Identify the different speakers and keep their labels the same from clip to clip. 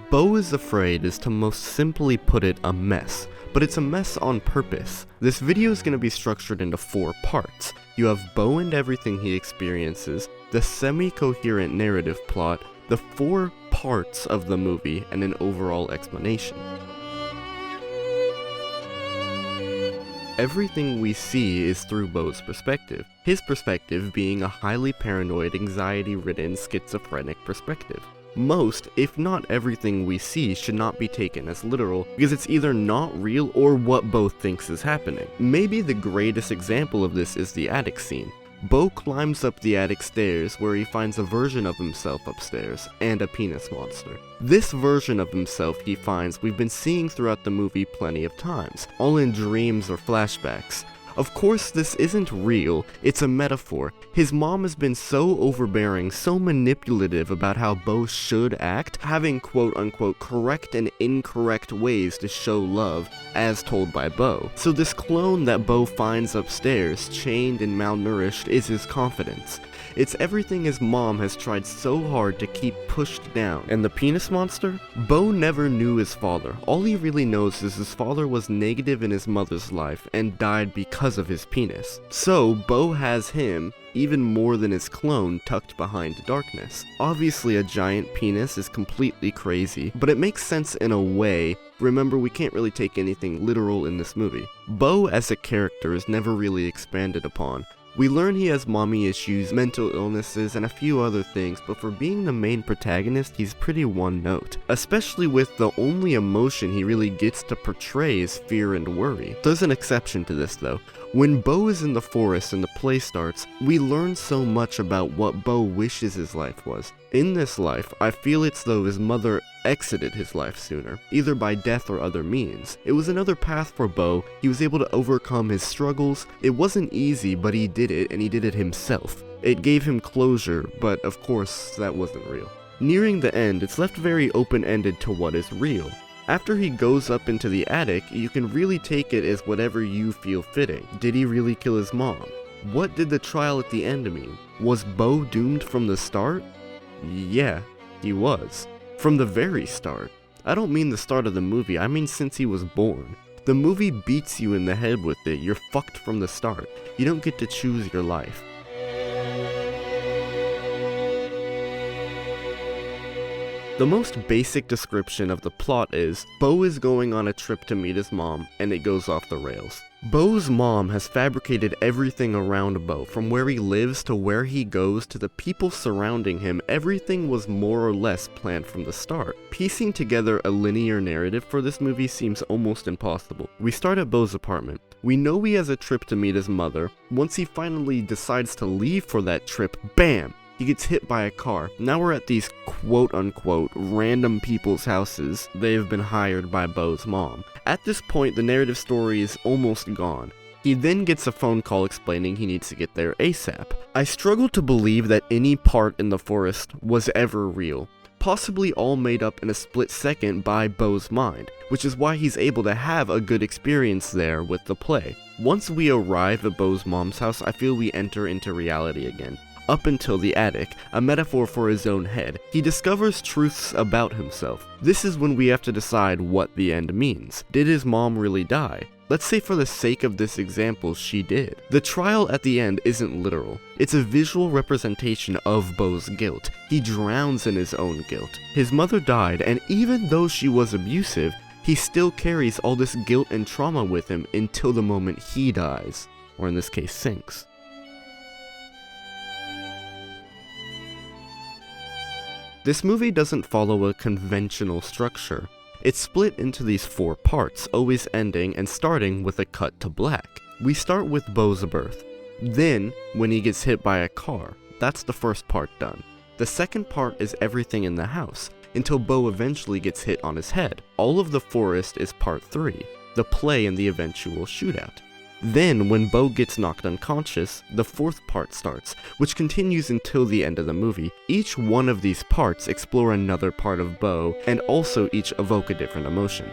Speaker 1: Beau is afraid is to most simply put it a mess, but it's a mess on purpose. This video is going to be structured into 4 parts. You have Beau and everything he experiences, the semi-coherent narrative plot, the 4 parts of the movie, and an overall explanation. Everything we see is through Beau's perspective, his perspective being a highly paranoid, anxiety-ridden, schizophrenic perspective. Most, if not everything we see, should not be taken as literal, because it's either not real or what Beau thinks is happening. Maybe the greatest example of this is the attic scene. Beau climbs up the attic stairs where he finds a version of himself upstairs, and a penis monster. This version of himself he finds we've been seeing throughout the movie plenty of times, all in dreams or flashbacks. Of course, this isn't real, it's a metaphor. His mom has been so overbearing, so manipulative about how Beau should act, having quote-unquote correct and incorrect ways to show love, as told by Beau. So this clone that Beau finds upstairs, chained and malnourished, is his confidence. It's everything his mom has tried so hard to keep pushed down. And the penis monster? Beau never knew his father. All he really knows is his father was negative in his mother's life and died because of his penis. So Beau has him, even more than his clone, tucked behind darkness. Obviously a giant penis is completely crazy, but it makes sense in a way. Remember, we can't really take anything literal in this movie. Beau as a character is never really expanded upon. We learn he has mommy issues, mental illnesses, and a few other things, but for being the main protagonist, he's pretty one note. Especially with the only emotion he really gets to portray is fear and worry. There's an exception to this though. When Beau is in the forest and the play starts, we learn so much about what Beau wishes his life was. In this life, I feel it's though his mother exited his life sooner, either by death or other means. It was another path for Beau. He was able to overcome his struggles. It wasn't easy, but he did it, and he did it himself. It gave him closure, but of course, that wasn't real. Nearing the end, it's left very open-ended to what is real. After he goes up into the attic, you can really take it as whatever you feel fitting. Did he really kill his mom? What did the trial at the end mean? Was Beau doomed from the start? Yeah, he was. From the very start. I don't mean the start of the movie, I mean since he was born. The movie beats you in the head with it. You're fucked from the start. You don't get to choose your life. The most basic description of the plot is, Beau is going on a trip to meet his mom, and it goes off the rails. Beau's mom has fabricated everything around Beau, from where he lives to where he goes to the people surrounding him. Everything was more or less planned from the start. Piecing together a linear narrative for this movie seems almost impossible. We start at Beau's apartment. We know he has a trip to meet his mother. Once he finally decides to leave for that trip, BAM! He gets hit by a car. Now we're at these quote-unquote random people's houses. They have been hired by Beau's mom. At this point, the narrative story is almost gone. He then gets a phone call explaining he needs to get there ASAP. I struggle to believe that any part in the forest was ever real. Possibly all made up in a split second by Beau's mind, which is why he's able to have a good experience there with the play. Once we arrive at Beau's mom's house, I feel we enter into reality again. Up until the attic, a metaphor for his own head, he discovers truths about himself. This is when we have to decide what the end means. Did his mom really die? Let's say for the sake of this example, she did. The trial at the end isn't literal. It's a visual representation of Beau's guilt. He drowns in his own guilt. His mother died, and even though she was abusive, he still carries all this guilt and trauma with him until the moment he dies, or in this case, sinks. This movie doesn't follow a conventional structure. It's split into these 4 parts, always ending and starting with a cut to black. We start with Beau's birth. Then, when he gets hit by a car, that's the first part done. The second part is everything in the house, until Beau eventually gets hit on his head. All of the forest is part 3, the play and the eventual shootout. Then, when Beau gets knocked unconscious, the 4th part starts, which continues until the end of the movie. Each one of these parts explore another part of Beau, and also each evoke a different emotion.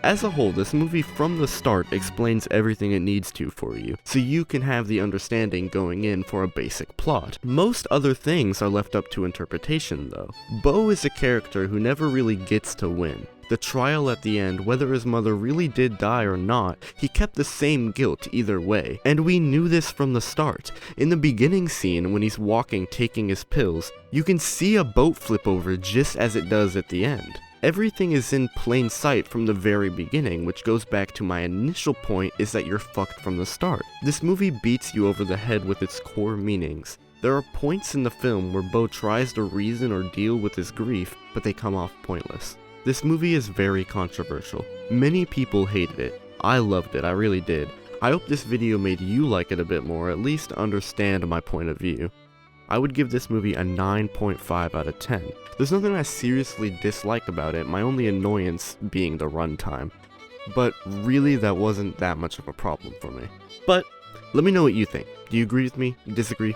Speaker 1: As a whole, this movie from the start explains everything it needs to for you, so you can have the understanding going in for a basic plot. Most other things are left up to interpretation though. Beau is a character who never really gets to win. The trial at the end, whether his mother really did die or not, he kept the same guilt either way. And we knew this from the start. In the beginning scene, when he's walking taking his pills, you can see a boat flip over just as it does at the end. Everything is in plain sight from the very beginning, which goes back to my initial point is that you're fucked from the start. This movie beats you over the head with its core meanings. There are points in the film where Beau tries to reason or deal with his grief, but they come off pointless. This movie is very controversial. Many people hated it. I loved it, I really did. I hope this video made you like it a bit more, at least understand my point of view. I would give this movie a 9.5 out of 10. There's nothing I seriously dislike about it, my only annoyance being the runtime. But really, that wasn't that much of a problem for me. But let me know what you think. Do you agree with me? Disagree?